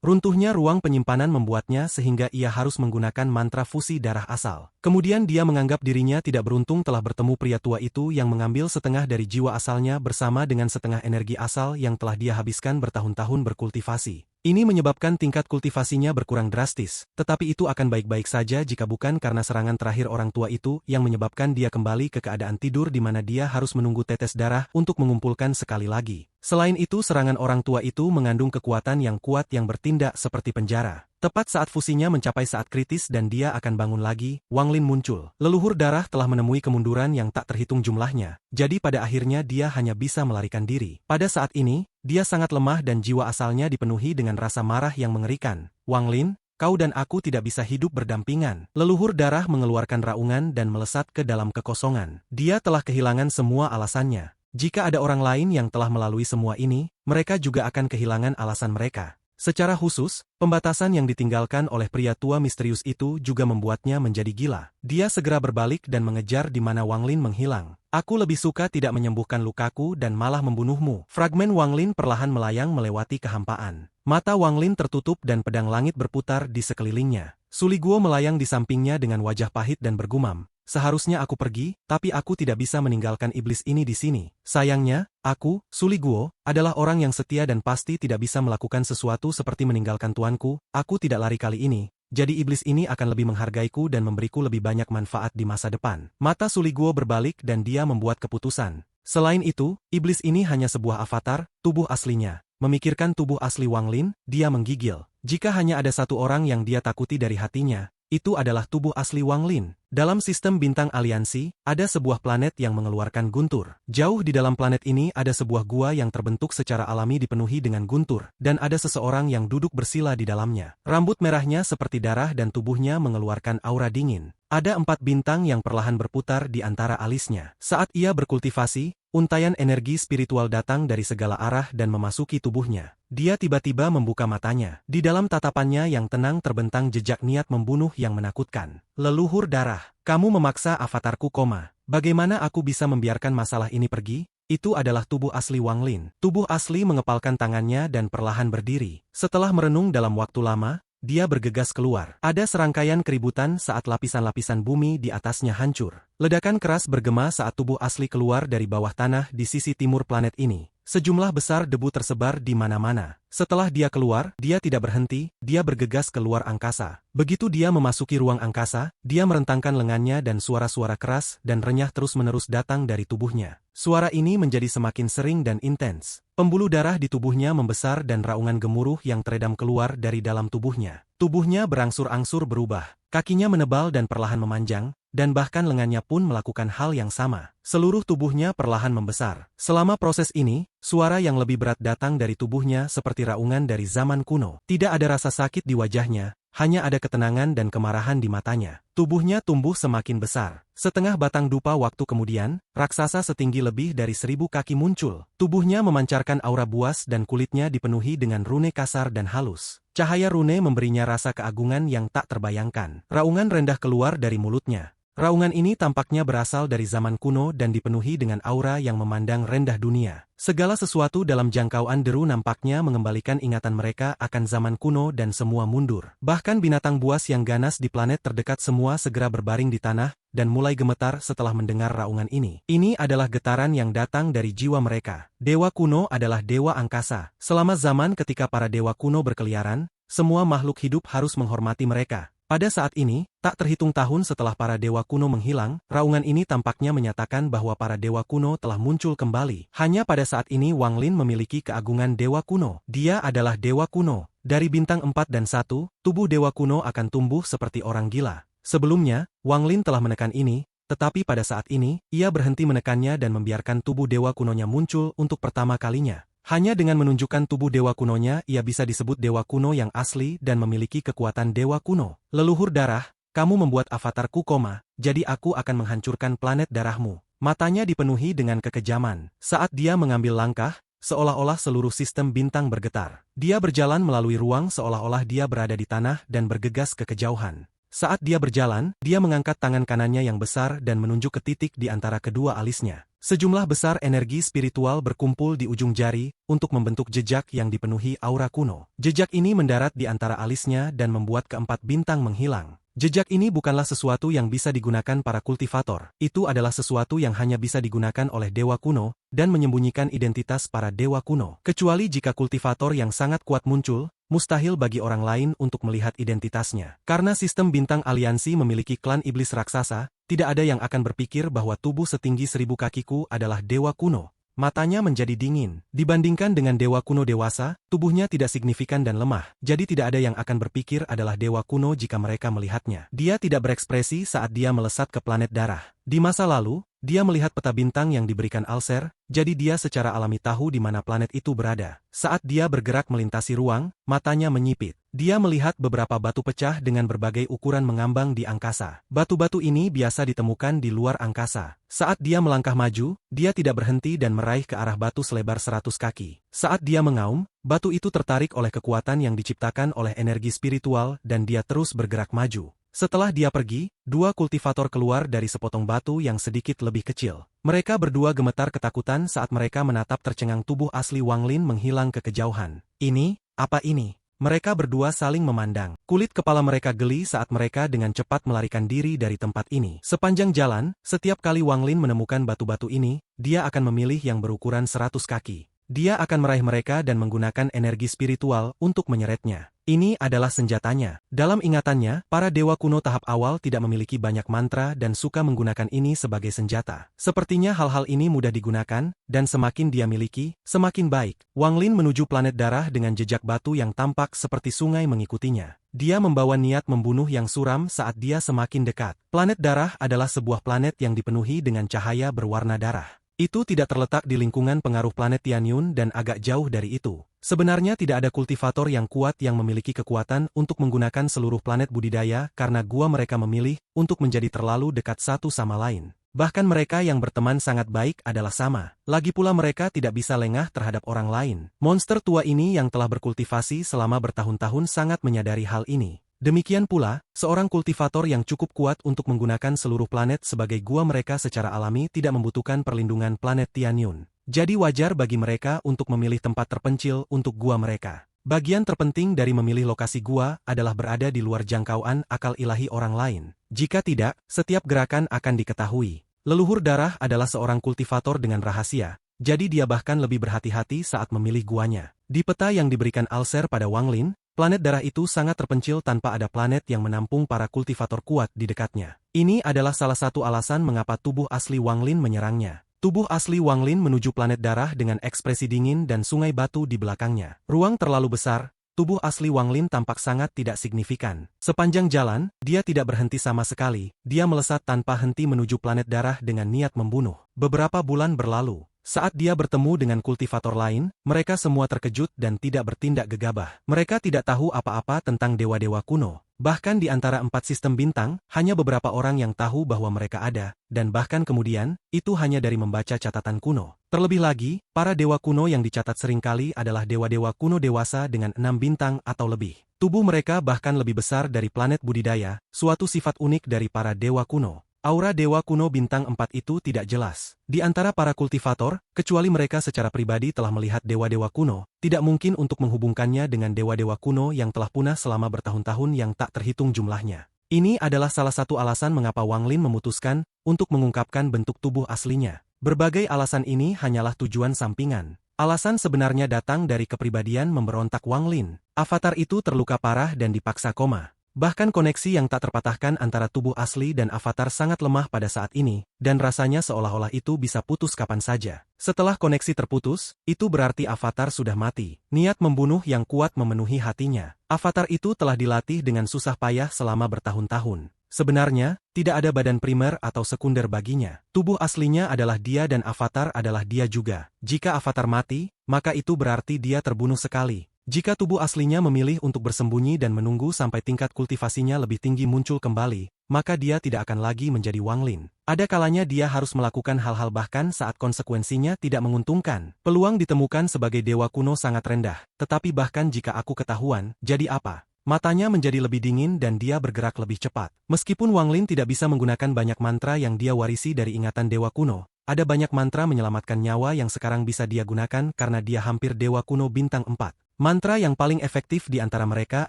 Runtuhnya ruang penyimpanan membuatnya sehingga ia harus menggunakan mantra fusi darah asal. Kemudian dia menganggap dirinya tidak beruntung telah bertemu pria tua itu yang mengambil setengah dari jiwa asalnya bersama dengan setengah energi asal yang telah dia habiskan bertahun-tahun berkultivasi. Ini menyebabkan tingkat kultivasinya berkurang drastis, tetapi itu akan baik-baik saja jika bukan karena serangan terakhir orang tua itu yang menyebabkan dia kembali ke keadaan tidur di mana dia harus menunggu tetes darah untuk mengumpulkan sekali lagi. Selain itu, serangan orang tua itu mengandung kekuatan yang kuat yang bertindak seperti penjara. Tepat saat fusinya mencapai saat kritis dan dia akan bangun lagi, Wang Lin muncul. Leluhur darah telah menemui kemunduran yang tak terhitung jumlahnya, jadi pada akhirnya dia hanya bisa melarikan diri. Pada saat ini, dia sangat lemah dan jiwa asalnya dipenuhi dengan rasa marah yang mengerikan. Wang Lin, kau dan aku tidak bisa hidup berdampingan. Leluhur darah mengeluarkan raungan dan melesat ke dalam kekosongan. Dia telah kehilangan semua alasannya. Jika ada orang lain yang telah melalui semua ini, mereka juga akan kehilangan alasan mereka. Secara khusus, pembatasan yang ditinggalkan oleh pria tua misterius itu juga membuatnya menjadi gila. Dia segera berbalik dan mengejar di mana Wang Lin menghilang. Aku lebih suka tidak menyembuhkan lukaku dan malah membunuhmu. Fragmen Wang Lin perlahan melayang melewati kehampaan. Mata Wang Lin tertutup dan pedang langit berputar di sekelilingnya. Suli Guo melayang di sampingnya dengan wajah pahit dan bergumam. Seharusnya aku pergi, tapi aku tidak bisa meninggalkan iblis ini di sini. Sayangnya, aku, Suli Guo, adalah orang yang setia dan pasti tidak bisa melakukan sesuatu seperti meninggalkan tuanku. Aku tidak lari kali ini, jadi iblis ini akan lebih menghargaiku dan memberiku lebih banyak manfaat di masa depan. Mata Suli Guo berbalik dan dia membuat keputusan. Selain itu, iblis ini hanya sebuah avatar, tubuh aslinya. Memikirkan tubuh asli Wang Lin, dia menggigil. Jika hanya ada satu orang yang dia takuti dari hatinya, itu adalah tubuh asli Wang Lin. Dalam sistem bintang aliansi, ada sebuah planet yang mengeluarkan guntur. Jauh di dalam planet ini ada sebuah gua yang terbentuk secara alami dipenuhi dengan guntur, dan ada seseorang yang duduk bersila di dalamnya. Rambut merahnya seperti darah dan tubuhnya mengeluarkan aura dingin. Ada 4 bintang yang perlahan berputar di antara alisnya. Saat ia berkultivasi, untaian energi spiritual datang dari segala arah dan memasuki tubuhnya. Dia tiba-tiba membuka matanya. Di dalam tatapannya yang tenang terbentang jejak niat membunuh yang menakutkan. Leluhur darah, kamu memaksa avatarku koma. Bagaimana aku bisa membiarkan masalah ini pergi? Itu adalah tubuh asli Wang Lin. Tubuh asli mengepalkan tangannya dan perlahan berdiri. Setelah merenung dalam waktu lama, dia bergegas keluar. Ada serangkaian keributan saat lapisan-lapisan bumi di atasnya hancur. Ledakan keras bergema saat tubuh asli keluar dari bawah tanah di sisi timur planet ini. Sejumlah besar debu tersebar di mana-mana. Setelah dia keluar, dia tidak berhenti, dia bergegas keluar angkasa. Begitu dia memasuki ruang angkasa, dia merentangkan lengannya dan suara-suara keras dan renyah terus-menerus datang dari tubuhnya. Suara ini menjadi semakin sering dan intens. Pembuluh darah di tubuhnya membesar dan raungan gemuruh yang teredam keluar dari dalam tubuhnya. Tubuhnya berangsur-angsur berubah. Kakinya menebal dan perlahan memanjang, dan bahkan lengannya pun melakukan hal yang sama. Seluruh tubuhnya perlahan membesar. Selama proses ini, suara yang lebih berat datang dari tubuhnya seperti raungan dari zaman kuno. Tidak ada rasa sakit di wajahnya, hanya ada ketenangan dan kemarahan di matanya. Tubuhnya tumbuh semakin besar. Setengah batang dupa waktu kemudian, raksasa setinggi lebih dari 1000 kaki muncul. Tubuhnya memancarkan aura buas dan kulitnya dipenuhi dengan rune kasar dan halus. Cahaya rune memberinya rasa keagungan yang tak terbayangkan. Raungan rendah keluar dari mulutnya. Raungan ini tampaknya berasal dari zaman kuno dan dipenuhi dengan aura yang memandang rendah dunia. Segala sesuatu dalam jangkauan deru nampaknya mengembalikan ingatan mereka akan zaman kuno dan semua mundur. Bahkan binatang buas yang ganas di planet terdekat semua segera berbaring di tanah dan mulai gemetar setelah mendengar raungan ini. Ini adalah getaran yang datang dari jiwa mereka. Dewa kuno adalah dewa angkasa. Selama zaman ketika para dewa kuno berkeliaran, semua makhluk hidup harus menghormati mereka. Pada saat ini, tak terhitung tahun setelah para dewa kuno menghilang, raungan ini tampaknya menyatakan bahwa para dewa kuno telah muncul kembali. Hanya pada saat ini Wang Lin memiliki keagungan dewa kuno. Dia adalah dewa kuno. Dari bintang 4 dan 1, tubuh dewa kuno akan tumbuh seperti orang gila. Sebelumnya, Wang Lin telah menekan ini, tetapi pada saat ini, ia berhenti menekannya dan membiarkan tubuh dewa kunonya muncul untuk pertama kalinya. Hanya dengan menunjukkan tubuh dewa kunonya, ia bisa disebut dewa kuno yang asli dan memiliki kekuatan dewa kuno. Leluhur darah, kamu membuat avatarku koma, jadi aku akan menghancurkan planet darahmu. Matanya dipenuhi dengan kekejaman. Saat dia mengambil langkah, seolah-olah seluruh sistem bintang bergetar. Dia berjalan melalui ruang seolah-olah dia berada di tanah dan bergegas ke kejauhan. Saat dia berjalan, dia mengangkat tangan kanannya yang besar dan menunjuk ke titik di antara kedua alisnya. Sejumlah besar energi spiritual berkumpul di ujung jari untuk membentuk jejak yang dipenuhi aura kuno. Jejak ini mendarat di antara alisnya dan membuat keempat bintang menghilang. Jejak ini bukanlah sesuatu yang bisa digunakan para kultivator. Itu adalah sesuatu yang hanya bisa digunakan oleh dewa kuno dan menyembunyikan identitas para dewa kuno. Kecuali jika kultivator yang sangat kuat muncul, mustahil bagi orang lain untuk melihat identitasnya. Karena sistem bintang aliansi memiliki klan iblis raksasa, tidak ada yang akan berpikir bahwa tubuh setinggi 1000 kakiku adalah dewa kuno. Matanya menjadi dingin. Dibandingkan dengan dewa kuno dewasa, tubuhnya tidak signifikan dan lemah. Jadi tidak ada yang akan berpikir adalah dewa kuno jika mereka melihatnya. Dia tidak berekspresi saat dia melesat ke planet darah. Di masa lalu, dia melihat peta bintang yang diberikan Alser, jadi dia secara alami tahu di mana planet itu berada. Saat dia bergerak melintasi ruang, matanya menyipit. Dia melihat beberapa batu pecah dengan berbagai ukuran mengambang di angkasa. Batu-batu ini biasa ditemukan di luar angkasa. Saat dia melangkah maju, dia tidak berhenti dan meraih ke arah batu selebar 100 kaki. Saat dia mengaum, batu itu tertarik oleh kekuatan yang diciptakan oleh energi spiritual dan dia terus bergerak maju. Setelah dia pergi, dua kultivator keluar dari sepotong batu yang sedikit lebih kecil. Mereka berdua gemetar ketakutan saat mereka menatap tercengang tubuh asli Wang Lin menghilang ke kejauhan. Ini, apa ini? Mereka berdua saling memandang. Kulit kepala mereka geli saat mereka dengan cepat melarikan diri dari tempat ini. Sepanjang jalan, setiap kali Wang Lin menemukan batu-batu ini, dia akan memilih yang berukuran 100 kaki. Dia akan meraih mereka dan menggunakan energi spiritual untuk menyeretnya. Ini adalah senjatanya. Dalam ingatannya, para dewa kuno tahap awal tidak memiliki banyak mantra dan suka menggunakan ini sebagai senjata. Sepertinya hal-hal ini mudah digunakan, dan semakin dia miliki, semakin baik. Wang Lin menuju planet darah dengan jejak batu yang tampak seperti sungai mengikutinya. Dia membawa niat membunuh yang suram saat dia semakin dekat. Planet darah adalah sebuah planet yang dipenuhi dengan cahaya berwarna darah. Itu tidak terletak di lingkungan pengaruh planet Tianyun dan agak jauh dari itu. Sebenarnya tidak ada kultivator yang kuat yang memiliki kekuatan untuk menggunakan seluruh planet budidaya karena gua mereka memilih untuk menjadi terlalu dekat satu sama lain. Bahkan mereka yang berteman sangat baik adalah sama. Lagi pula mereka tidak bisa lengah terhadap orang lain. Monster tua ini yang telah berkultivasi selama bertahun-tahun sangat menyadari hal ini. Demikian pula, seorang kultivator yang cukup kuat untuk menggunakan seluruh planet sebagai gua mereka secara alami tidak membutuhkan perlindungan planet Tianyun. Jadi wajar bagi mereka untuk memilih tempat terpencil untuk gua mereka. Bagian terpenting dari memilih lokasi gua adalah berada di luar jangkauan akal ilahi orang lain. Jika tidak, setiap gerakan akan diketahui. Leluhur darah adalah seorang kultivator dengan rahasia, jadi dia bahkan lebih berhati-hati saat memilih guanya. Di peta yang diberikan Alser pada Wang Lin, planet darah itu sangat terpencil tanpa ada planet yang menampung para kultivator kuat di dekatnya. Ini adalah salah satu alasan mengapa tubuh asli Wang Lin menyerangnya. Tubuh asli Wang Lin menuju planet darah dengan ekspresi dingin dan sungai batu di belakangnya. Ruang terlalu besar, tubuh asli Wang Lin tampak sangat tidak signifikan. Sepanjang jalan, dia tidak berhenti sama sekali. Dia melesat tanpa henti menuju planet darah dengan niat membunuh. Beberapa bulan berlalu. Saat dia bertemu dengan kultivator lain, mereka semua terkejut dan tidak bertindak gegabah. Mereka tidak tahu apa-apa tentang dewa-dewa kuno. Bahkan di antara 4 sistem bintang, hanya beberapa orang yang tahu bahwa mereka ada, dan bahkan kemudian, itu hanya dari membaca catatan kuno. Terlebih lagi, para dewa kuno yang dicatat seringkali adalah dewa-dewa kuno dewasa dengan 6 bintang atau lebih. Tubuh mereka bahkan lebih besar dari planet budidaya, suatu sifat unik dari para dewa kuno. Aura dewa kuno bintang 4 itu tidak jelas. Di antara para kultivator, kecuali mereka secara pribadi telah melihat dewa-dewa kuno, tidak mungkin untuk menghubungkannya dengan dewa-dewa kuno yang telah punah selama bertahun-tahun yang tak terhitung jumlahnya. Ini adalah salah satu alasan mengapa Wang Lin memutuskan untuk mengungkapkan bentuk tubuh aslinya. Berbagai alasan ini hanyalah tujuan sampingan. Alasan sebenarnya datang dari kepribadian memberontak Wang Lin. Avatar itu terluka parah dan dipaksa koma. Bahkan koneksi yang tak terpatahkan antara tubuh asli dan avatar sangat lemah pada saat ini, dan rasanya seolah-olah itu bisa putus kapan saja. Setelah koneksi terputus, itu berarti avatar sudah mati. Niat membunuh yang kuat memenuhi hatinya. Avatar itu telah dilatih dengan susah payah selama bertahun-tahun. Sebenarnya, tidak ada badan primer atau sekunder baginya. Tubuh aslinya adalah dia dan avatar adalah dia juga. Jika avatar mati, maka itu berarti dia terbunuh sekali. Jika tubuh aslinya memilih untuk bersembunyi dan menunggu sampai tingkat kultivasinya lebih tinggi muncul kembali, maka dia tidak akan lagi menjadi Wang Lin. Ada kalanya dia harus melakukan hal-hal bahkan saat konsekuensinya tidak menguntungkan. Peluang ditemukan sebagai dewa kuno sangat rendah, tetapi bahkan jika aku ketahuan, jadi apa? Matanya menjadi lebih dingin dan dia bergerak lebih cepat. Meskipun Wang Lin tidak bisa menggunakan banyak mantra yang dia warisi dari ingatan dewa kuno, ada banyak mantra menyelamatkan nyawa yang sekarang bisa dia gunakan karena dia hampir dewa kuno bintang 4. Mantra yang paling efektif di antara mereka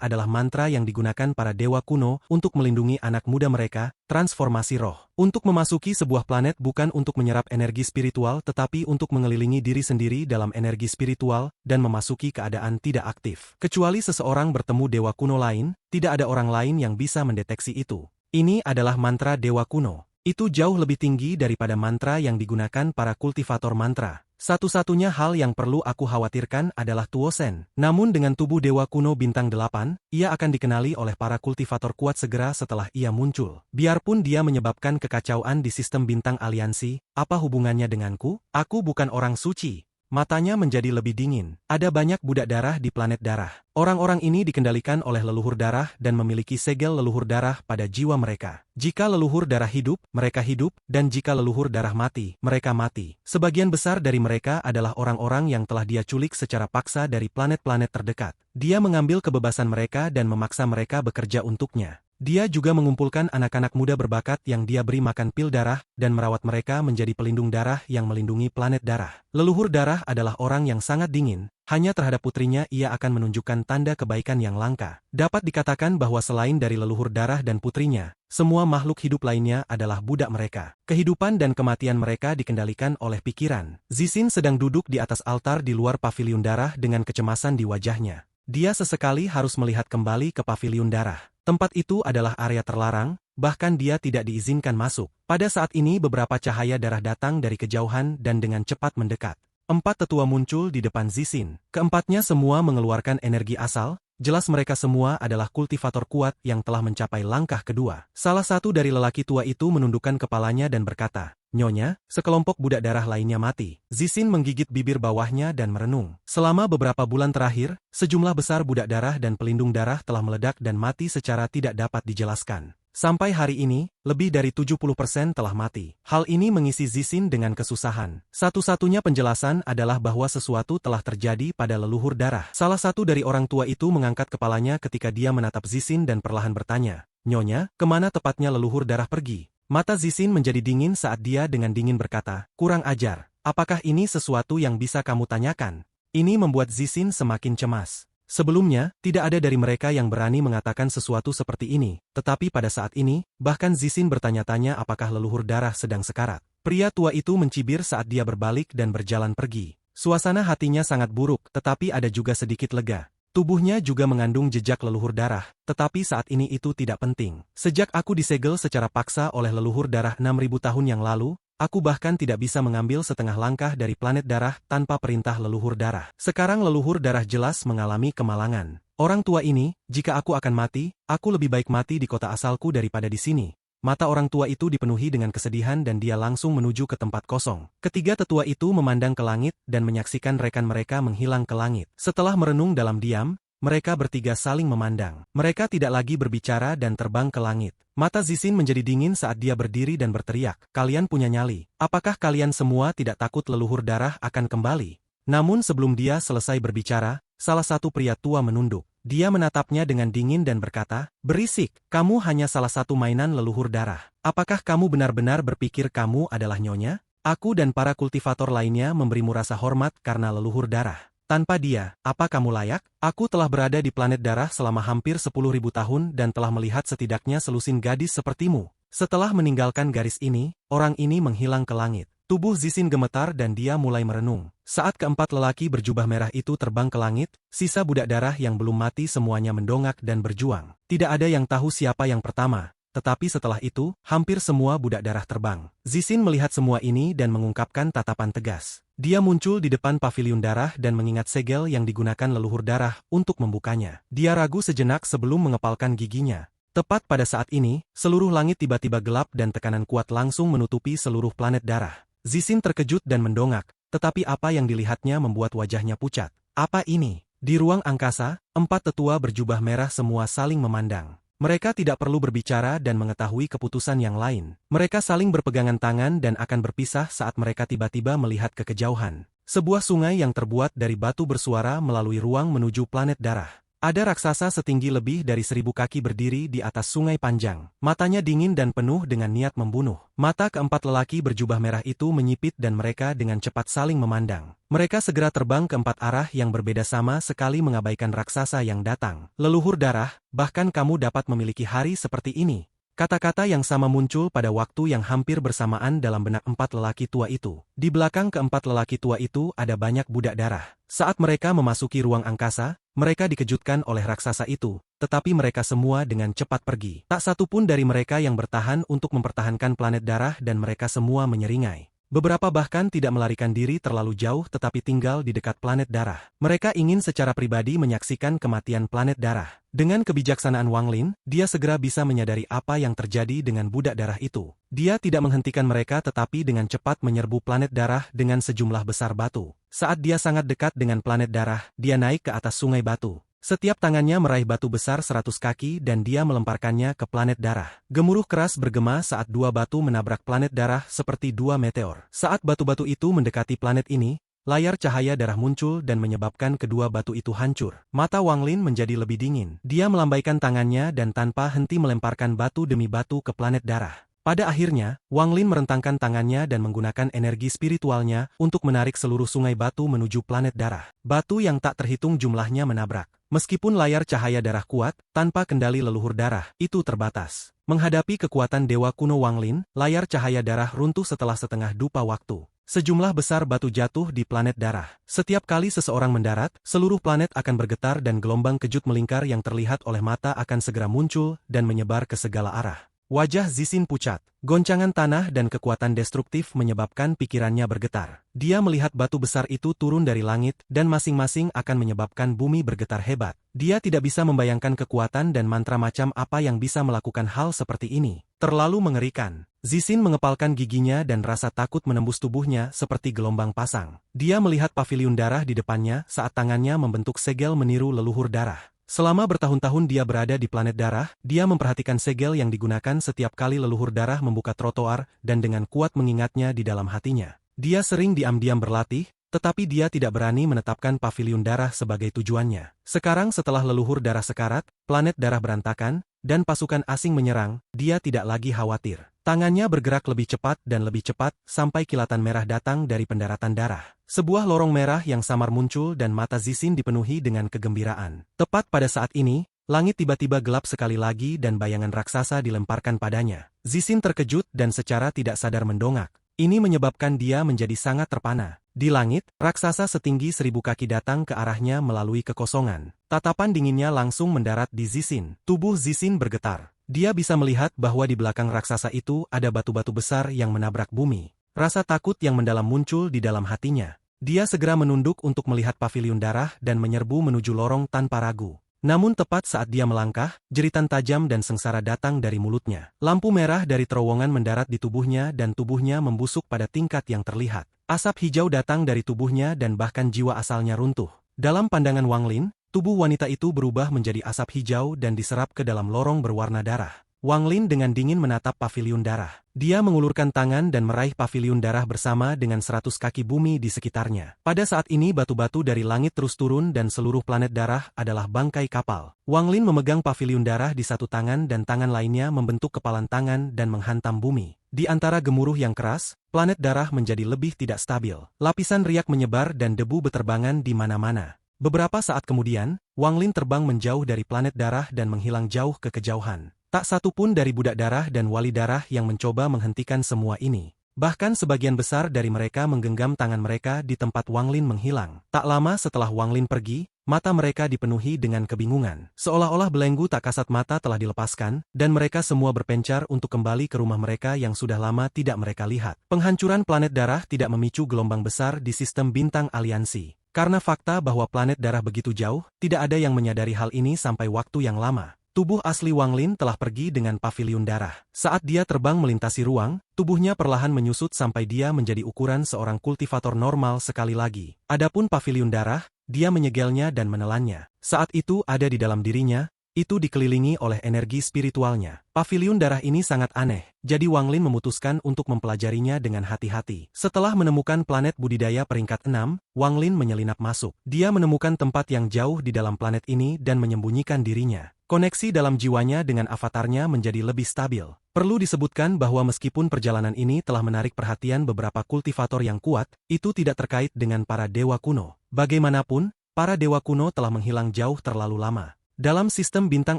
adalah mantra yang digunakan para dewa kuno untuk melindungi anak muda mereka, transformasi roh. Untuk memasuki sebuah planet bukan untuk menyerap energi spiritual tetapi untuk mengelilingi diri sendiri dalam energi spiritual dan memasuki keadaan tidak aktif. Kecuali seseorang bertemu dewa kuno lain, tidak ada orang lain yang bisa mendeteksi itu. Ini adalah mantra dewa kuno. Itu jauh lebih tinggi daripada mantra yang digunakan para kultivator mantra. Satu-satunya hal yang perlu aku khawatirkan adalah Tuo Sen. Namun dengan tubuh dewa kuno bintang 8, ia akan dikenali oleh para kultivator kuat segera setelah ia muncul. Biarpun dia menyebabkan kekacauan di sistem bintang aliansi, apa hubungannya denganku? Aku bukan orang suci. Matanya menjadi lebih dingin. Ada banyak budak darah di planet darah. Orang-orang ini dikendalikan oleh leluhur darah dan memiliki segel leluhur darah pada jiwa mereka. Jika leluhur darah hidup, mereka hidup, dan jika leluhur darah mati, mereka mati. Sebagian besar dari mereka adalah orang-orang yang telah dia culik secara paksa dari planet-planet terdekat. Dia mengambil kebebasan mereka dan memaksa mereka bekerja untuknya. Dia juga mengumpulkan anak-anak muda berbakat yang dia beri makan pil darah dan merawat mereka menjadi pelindung darah yang melindungi planet darah. Leluhur darah adalah orang yang sangat dingin, hanya terhadap putrinya ia akan menunjukkan tanda kebaikan yang langka. Dapat dikatakan bahwa selain dari leluhur darah dan putrinya, semua makhluk hidup lainnya adalah budak mereka. Kehidupan dan kematian mereka dikendalikan oleh pikiran. Zixin sedang duduk di atas altar di luar paviliun darah dengan kecemasan di wajahnya. Dia sesekali harus melihat kembali ke paviliun darah. Tempat itu adalah area terlarang, bahkan dia tidak diizinkan masuk. Pada saat ini beberapa cahaya darah datang dari kejauhan dan dengan cepat mendekat. 4 tetua muncul di depan Zixin. Keempatnya semua mengeluarkan energi asal, jelas mereka semua adalah kultivator kuat yang telah mencapai langkah kedua. Salah satu dari lelaki tua itu menundukkan kepalanya dan berkata, "Nyonya, sekelompok budak darah lainnya mati." Zixin menggigit bibir bawahnya dan merenung. Selama beberapa bulan terakhir, sejumlah besar budak darah dan pelindung darah telah meledak dan mati secara tidak dapat dijelaskan. Sampai hari ini, lebih dari 70% telah mati. Hal ini mengisi Zixin dengan kesusahan. Satu-satunya penjelasan adalah bahwa sesuatu telah terjadi pada leluhur darah. Salah satu dari orang tua itu mengangkat kepalanya ketika dia menatap Zixin dan perlahan bertanya, "Nyonya, kemana tepatnya leluhur darah pergi?" Mata Zixin menjadi dingin saat dia dengan dingin berkata, "Kurang ajar. Apakah ini sesuatu yang bisa kamu tanyakan?" Ini membuat Zixin semakin cemas. Sebelumnya, tidak ada dari mereka yang berani mengatakan sesuatu seperti ini, tetapi pada saat ini, bahkan Zixin bertanya-tanya apakah leluhur darah sedang sekarat. Pria tua itu mencibir saat dia berbalik dan berjalan pergi. Suasana hatinya sangat buruk, tetapi ada juga sedikit lega. Tubuhnya juga mengandung jejak leluhur darah, tetapi saat ini itu tidak penting. Sejak aku disegel secara paksa oleh leluhur darah 6.000 tahun yang lalu, aku bahkan tidak bisa mengambil setengah langkah dari planet darah tanpa perintah leluhur darah. Sekarang leluhur darah jelas mengalami kemalangan. Orang tua ini, jika aku akan mati, aku lebih baik mati di kota asalku daripada di sini. Mata orang tua itu dipenuhi dengan kesedihan dan dia langsung menuju ke tempat kosong. Ketiga tetua itu memandang ke langit dan menyaksikan rekan mereka menghilang ke langit. Setelah merenung dalam diam, mereka bertiga saling memandang. Mereka tidak lagi berbicara dan terbang ke langit. Mata Zixin menjadi dingin saat dia berdiri dan berteriak, "Kalian punya nyali. Apakah kalian semua tidak takut leluhur darah akan kembali?" Namun sebelum dia selesai berbicara, salah satu pria tua menunduk. Dia menatapnya dengan dingin dan berkata, "Berisik, kamu hanya salah satu mainan leluhur darah. Apakah kamu benar-benar berpikir kamu adalah nyonya? Aku dan para kultivator lainnya memberimu rasa hormat karena leluhur darah. Tanpa dia, apa kamu layak? Aku telah berada di planet darah selama hampir 10.000 tahun dan telah melihat setidaknya selusin gadis sepertimu. Setelah meninggalkan garis ini, orang ini menghilang ke langit." Tubuh Zixin gemetar dan dia mulai merenung. Saat keempat lelaki berjubah merah itu terbang ke langit, sisa budak darah yang belum mati semuanya mendongak dan berjuang. Tidak ada yang tahu siapa yang pertama. Tetapi setelah itu, hampir semua budak darah terbang. Zixin melihat semua ini dan mengungkapkan tatapan tegas. Dia muncul di depan paviliun darah dan mengingat segel yang digunakan leluhur darah untuk membukanya. Dia ragu sejenak sebelum mengepalkan giginya. Tepat pada saat ini, seluruh langit tiba-tiba gelap dan tekanan kuat langsung menutupi seluruh planet darah. Zixin terkejut dan mendongak, tetapi apa yang dilihatnya membuat wajahnya pucat. Apa ini? Di ruang angkasa, 4 tetua berjubah merah semua saling memandang. Mereka tidak perlu berbicara dan mengetahui keputusan yang lain. Mereka saling berpegangan tangan dan akan berpisah saat mereka tiba-tiba melihat ke kejauhan. Sebuah sungai yang terbuat dari batu bersuara melalui ruang menuju planet darah. Ada raksasa setinggi lebih dari 1.000 kaki berdiri di atas sungai panjang. Matanya dingin dan penuh dengan niat membunuh. Mata keempat lelaki berjubah merah itu menyipit dan mereka dengan cepat saling memandang. Mereka segera terbang ke 4 arah yang berbeda sama sekali mengabaikan raksasa yang datang. Leluhur darah, bahkan kamu dapat memiliki hari seperti ini. Kata-kata yang sama muncul pada waktu yang hampir bersamaan dalam benak 4 lelaki tua itu. Di belakang keempat lelaki tua itu ada banyak budak darah. Saat mereka memasuki ruang angkasa, mereka dikejutkan oleh raksasa itu, tetapi mereka semua dengan cepat pergi. Tak satu pun dari mereka yang bertahan untuk mempertahankan planet darah dan mereka semua menyeringai. Beberapa bahkan tidak melarikan diri terlalu jauh tetapi tinggal di dekat planet darah. Mereka ingin secara pribadi menyaksikan kematian planet darah. Dengan kebijaksanaan Wang Lin, dia segera bisa menyadari apa yang terjadi dengan budak darah itu. Dia tidak menghentikan mereka tetapi dengan cepat menyerbu planet darah dengan sejumlah besar batu. Saat dia sangat dekat dengan planet darah, dia naik ke atas sungai batu. Setiap tangannya meraih batu besar 100 kaki dan dia melemparkannya ke planet darah. Gemuruh keras bergema saat 2 batu menabrak planet darah seperti 2 meteor. Saat batu-batu itu mendekati planet ini, layar cahaya darah muncul dan menyebabkan kedua batu itu hancur. Mata Wang Lin menjadi lebih dingin. Dia melambaikan tangannya dan tanpa henti melemparkan batu demi batu ke planet darah. Pada akhirnya, Wang Lin merentangkan tangannya dan menggunakan energi spiritualnya untuk menarik seluruh sungai batu menuju planet darah. Batu yang tak terhitung jumlahnya menabrak. Meskipun layar cahaya darah kuat, tanpa kendali leluhur darah, itu terbatas. Menghadapi kekuatan dewa kuno Wang Lin, layar cahaya darah runtuh setelah setengah dupa waktu. Sejumlah besar batu jatuh di planet darah. Setiap kali seseorang mendarat, seluruh planet akan bergetar dan gelombang kejut melingkar yang terlihat oleh mata akan segera muncul dan menyebar ke segala arah. Wajah Zixin pucat. Goncangan tanah dan kekuatan destruktif menyebabkan pikirannya bergetar. Dia melihat batu besar itu turun dari langit dan masing-masing akan menyebabkan bumi bergetar hebat. Dia tidak bisa membayangkan kekuatan dan mantra macam apa yang bisa melakukan hal seperti ini. Terlalu mengerikan. Zixin mengepalkan giginya dan rasa takut menembus tubuhnya seperti gelombang pasang. Dia melihat paviliun darah di depannya saat tangannya membentuk segel meniru leluhur darah. Selama bertahun-tahun dia berada di planet darah, dia memperhatikan segel yang digunakan setiap kali leluhur darah membuka trotoar dan dengan kuat mengingatnya di dalam hatinya. Dia sering diam-diam berlatih, tetapi dia tidak berani menetapkan paviliun darah sebagai tujuannya. Sekarang setelah leluhur darah sekarat, planet darah berantakan, dan pasukan asing menyerang, dia tidak lagi khawatir. Tangannya bergerak lebih cepat dan lebih cepat sampai kilatan merah datang dari pendaratan darah. Sebuah lorong merah yang samar muncul dan mata Zixin dipenuhi dengan kegembiraan. Tepat pada saat ini, langit tiba-tiba gelap sekali lagi dan bayangan raksasa dilemparkan padanya. Zixin terkejut dan secara tidak sadar mendongak. Ini menyebabkan dia menjadi sangat terpana. Di langit, raksasa setinggi 1.000 kaki datang ke arahnya melalui kekosongan. Tatapan dinginnya langsung mendarat di Zixin. Tubuh Zixin bergetar. Dia bisa melihat bahwa di belakang raksasa itu ada batu-batu besar yang menabrak bumi. Rasa takut yang mendalam muncul di dalam hatinya. Dia segera menunduk untuk melihat paviliun darah dan menyerbu menuju lorong tanpa ragu. Namun tepat saat dia melangkah, jeritan tajam dan sengsara datang dari mulutnya. Lampu merah dari terowongan mendarat di tubuhnya dan tubuhnya membusuk pada tingkat yang terlihat. Asap hijau datang dari tubuhnya dan bahkan jiwa asalnya runtuh. Dalam pandangan Wang Lin, tubuh wanita itu berubah menjadi asap hijau dan diserap ke dalam lorong berwarna darah. Wang Lin dengan dingin menatap paviliun darah. Dia mengulurkan tangan dan meraih paviliun darah bersama dengan 100 kaki bumi di sekitarnya. Pada saat ini batu-batu dari langit terus turun dan seluruh planet darah adalah bangkai kapal. Wang Lin memegang paviliun darah di satu tangan dan tangan lainnya membentuk kepalan tangan dan menghantam bumi. Di antara gemuruh yang keras, planet darah menjadi lebih tidak stabil. Lapisan riak menyebar dan debu beterbangan di mana-mana. Beberapa saat kemudian, Wang Lin terbang menjauh dari planet darah dan menghilang jauh ke kejauhan. Tak satu pun dari budak darah dan wali darah yang mencoba menghentikan semua ini. Bahkan sebagian besar dari mereka menggenggam tangan mereka di tempat Wang Lin menghilang. Tak lama setelah Wang Lin pergi, mata mereka dipenuhi dengan kebingungan. Seolah-olah belenggu tak kasat mata telah dilepaskan, dan mereka semua berpencar untuk kembali ke rumah mereka yang sudah lama tidak mereka lihat. Penghancuran planet darah tidak memicu gelombang besar di sistem bintang aliansi. Karena fakta bahwa planet darah begitu jauh, tidak ada yang menyadari hal ini sampai waktu yang lama. Tubuh asli Wang Lin telah pergi dengan paviliun darah. Saat dia terbang melintasi ruang, tubuhnya perlahan menyusut sampai dia menjadi ukuran seorang kultivator normal sekali lagi. Adapun paviliun darah, dia menyegelnya dan menelannya. Saat itu ada di dalam dirinya, itu dikelilingi oleh energi spiritualnya. Paviliun darah ini sangat aneh, jadi Wang Lin memutuskan untuk mempelajarinya dengan hati-hati. Setelah menemukan planet budidaya peringkat 6, Wang Lin menyelinap masuk. Dia menemukan tempat yang jauh di dalam planet ini dan menyembunyikan dirinya. Koneksi dalam jiwanya dengan avatarnya menjadi lebih stabil. Perlu disebutkan bahwa meskipun perjalanan ini telah menarik perhatian beberapa kultivator yang kuat, itu tidak terkait dengan para dewa kuno. Bagaimanapun, para dewa kuno telah menghilang jauh terlalu lama. Dalam sistem bintang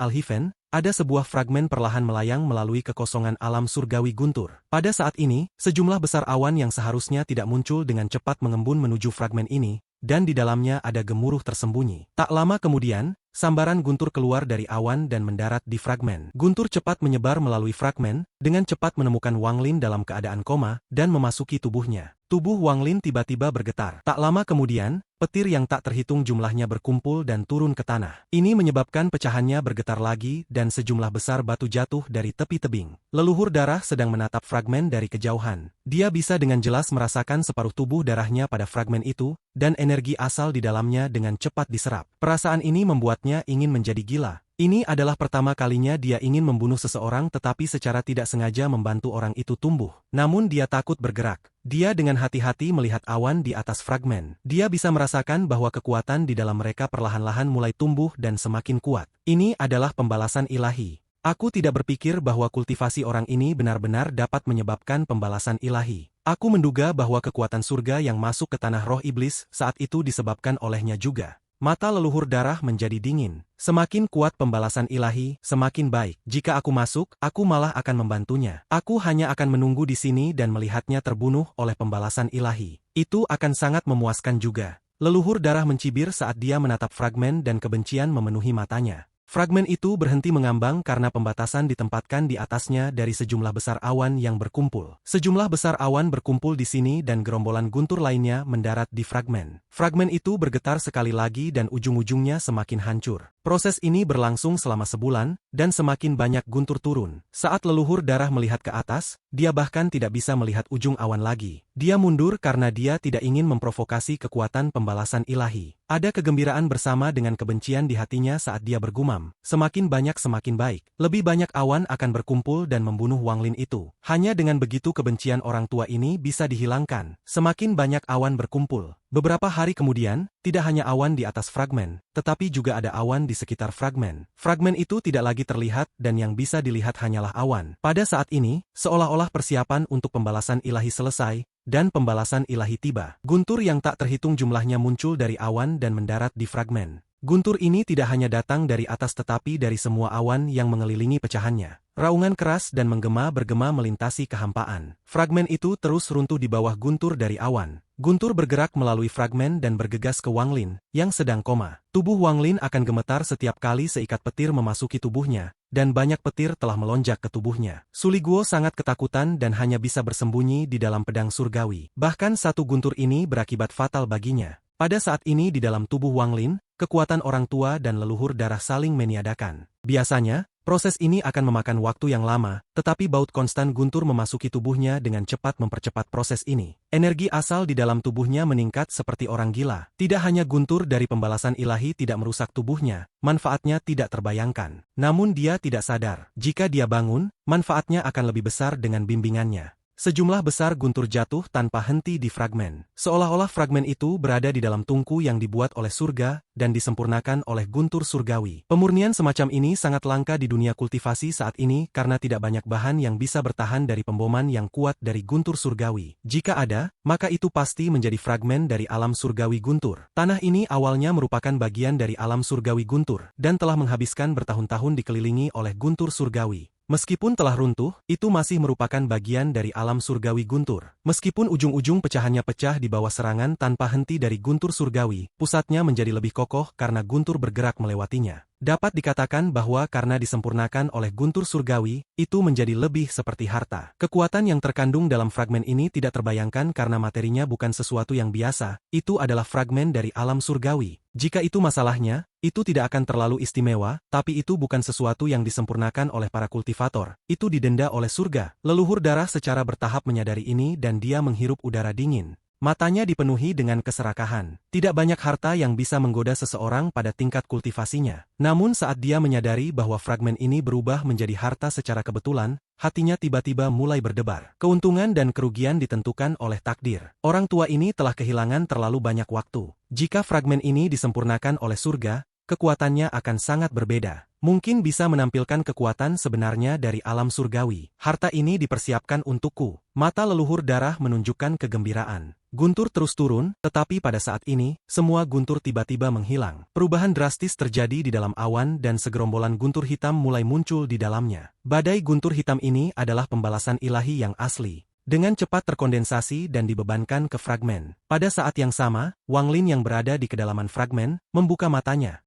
Alhiven, ada sebuah fragmen perlahan melayang melalui kekosongan alam surgawi guntur. Pada saat ini, sejumlah besar awan yang seharusnya tidak muncul dengan cepat mengembun menuju fragmen ini, dan di dalamnya ada gemuruh tersembunyi. Tak lama kemudian, sambaran guntur keluar dari awan dan mendarat di fragmen. Guntur cepat menyebar melalui fragmen, dengan cepat menemukan Wang Lin dalam keadaan koma, dan memasuki tubuhnya. Tubuh Wang Lin tiba-tiba bergetar. Tak lama kemudian, petir yang tak terhitung jumlahnya berkumpul dan turun ke tanah. Ini menyebabkan pecahannya bergetar lagi dan sejumlah besar batu jatuh dari tepi tebing. Leluhur darah sedang menatap fragmen dari kejauhan. Dia bisa dengan jelas merasakan separuh tubuh darahnya pada fragmen itu, dan energi asal di dalamnya dengan cepat diserap. Perasaan ini membuatnya ingin menjadi gila. Ini adalah pertama kalinya dia ingin membunuh seseorang tetapi secara tidak sengaja membantu orang itu tumbuh. Namun dia takut bergerak. Dia dengan hati-hati melihat awan di atas fragmen. Dia bisa merasakan bahwa kekuatan di dalam mereka perlahan-lahan mulai tumbuh dan semakin kuat. Ini adalah pembalasan ilahi. Aku tidak berpikir bahwa kultivasi orang ini benar-benar dapat menyebabkan pembalasan ilahi. Aku menduga bahwa kekuatan surga yang masuk ke tanah roh iblis saat itu disebabkan olehnya juga. Mata leluhur darah menjadi dingin. Semakin kuat pembalasan ilahi, semakin baik. Jika aku masuk, aku malah akan membantunya. Aku hanya akan menunggu di sini dan melihatnya terbunuh oleh pembalasan ilahi. Itu akan sangat memuaskan juga. Leluhur darah mencibir saat dia menatap fragmen dan kebencian memenuhi matanya. Fragmen itu berhenti mengambang karena pembatasan ditempatkan di atasnya dari sejumlah besar awan yang berkumpul. Sejumlah besar awan berkumpul di sini dan gerombolan guntur lainnya mendarat di fragmen. Fragmen itu bergetar sekali lagi dan ujung-ujungnya semakin hancur. Proses ini berlangsung selama sebulan, dan semakin banyak guntur turun. Saat leluhur darah melihat ke atas, dia bahkan tidak bisa melihat ujung awan lagi. Dia mundur karena dia tidak ingin memprovokasi kekuatan pembalasan ilahi. Ada kegembiraan bersama dengan kebencian di hatinya saat dia bergumam, semakin banyak semakin baik. Lebih banyak awan akan berkumpul dan membunuh Wang Lin itu. Hanya dengan begitu kebencian orang tua ini bisa dihilangkan. Semakin banyak awan berkumpul. Beberapa hari kemudian, tidak hanya awan di atas fragmen, tetapi juga ada awan di sekitar fragmen. Fragmen itu tidak lagi terlihat dan yang bisa dilihat hanyalah awan. Pada saat ini, seolah-olah persiapan untuk pembalasan ilahi selesai, dan pembalasan ilahi tiba. Guntur yang tak terhitung jumlahnya muncul dari awan dan mendarat di fragmen. Guntur ini tidak hanya datang dari atas tetapi dari semua awan yang mengelilingi pecahannya. Raungan keras dan bergema melintasi kehampaan. Fragmen itu terus runtuh di bawah guntur dari awan. Guntur bergerak melalui fragmen dan bergegas ke Wang Lin, yang sedang koma. Tubuh Wang Lin akan gemetar setiap kali seikat petir memasuki tubuhnya, dan banyak petir telah melonjak ke tubuhnya. Suliguo sangat ketakutan dan hanya bisa bersembunyi di dalam pedang surgawi. Bahkan satu guntur ini berakibat fatal baginya. Pada saat ini di dalam tubuh Wang Lin, kekuatan orang tua dan leluhur darah saling meniadakan. Biasanya, proses ini akan memakan waktu yang lama, tetapi baut konstan guntur memasuki tubuhnya dengan cepat mempercepat proses ini. Energi asal di dalam tubuhnya meningkat seperti orang gila. Tidak hanya guntur dari pembalasan ilahi tidak merusak tubuhnya, manfaatnya tidak terbayangkan. Namun dia tidak sadar, jika dia bangun, manfaatnya akan lebih besar dengan bimbingannya. Sejumlah besar guntur jatuh tanpa henti di fragmen. Seolah-olah fragmen itu berada di dalam tungku yang dibuat oleh surga dan disempurnakan oleh guntur surgawi. Pemurnian semacam ini sangat langka di dunia kultivasi saat ini karena tidak banyak bahan yang bisa bertahan dari pemboman yang kuat dari guntur surgawi. Jika ada, maka itu pasti menjadi fragmen dari alam surgawi guntur. Tanah ini awalnya merupakan bagian dari alam surgawi guntur dan telah menghabiskan bertahun-tahun dikelilingi oleh guntur surgawi. Meskipun telah runtuh, itu masih merupakan bagian dari alam surgawi guntur. Meskipun ujung-ujung pecahannya pecah di bawah serangan tanpa henti dari guntur surgawi, pusatnya menjadi lebih kokoh karena guntur bergerak melewatinya. Dapat dikatakan bahwa karena disempurnakan oleh guntur surgawi, itu menjadi lebih seperti harta. Kekuatan yang terkandung dalam fragmen ini tidak terbayangkan karena materinya bukan sesuatu yang biasa, itu adalah fragmen dari alam surgawi. Jika itu masalahnya, itu tidak akan terlalu istimewa, tapi itu bukan sesuatu yang disempurnakan oleh para kultivator, itu didenda oleh surga. Leluhur darah secara bertahap menyadari ini dan dia menghirup udara dingin. Matanya dipenuhi dengan keserakahan. Tidak banyak harta yang bisa menggoda seseorang pada tingkat kultivasinya. Namun saat dia menyadari bahwa fragmen ini berubah menjadi harta secara kebetulan, hatinya tiba-tiba mulai berdebar. Keuntungan dan kerugian ditentukan oleh takdir. Orang tua ini telah kehilangan terlalu banyak waktu. Jika fragmen ini disempurnakan oleh surga, kekuatannya akan sangat berbeda. Mungkin bisa menampilkan kekuatan sebenarnya dari alam surgawi. Harta ini dipersiapkan untukku. Mata leluhur darah menunjukkan kegembiraan. Guntur terus turun, tetapi pada saat ini, semua guntur tiba-tiba menghilang. Perubahan drastis terjadi di dalam awan dan segerombolan guntur hitam mulai muncul di dalamnya. Badai guntur hitam ini adalah pembalasan ilahi yang asli. Dengan cepat terkondensasi dan dibebankan ke fragmen. Pada saat yang sama, Wang Lin yang berada di kedalaman fragmen, membuka matanya.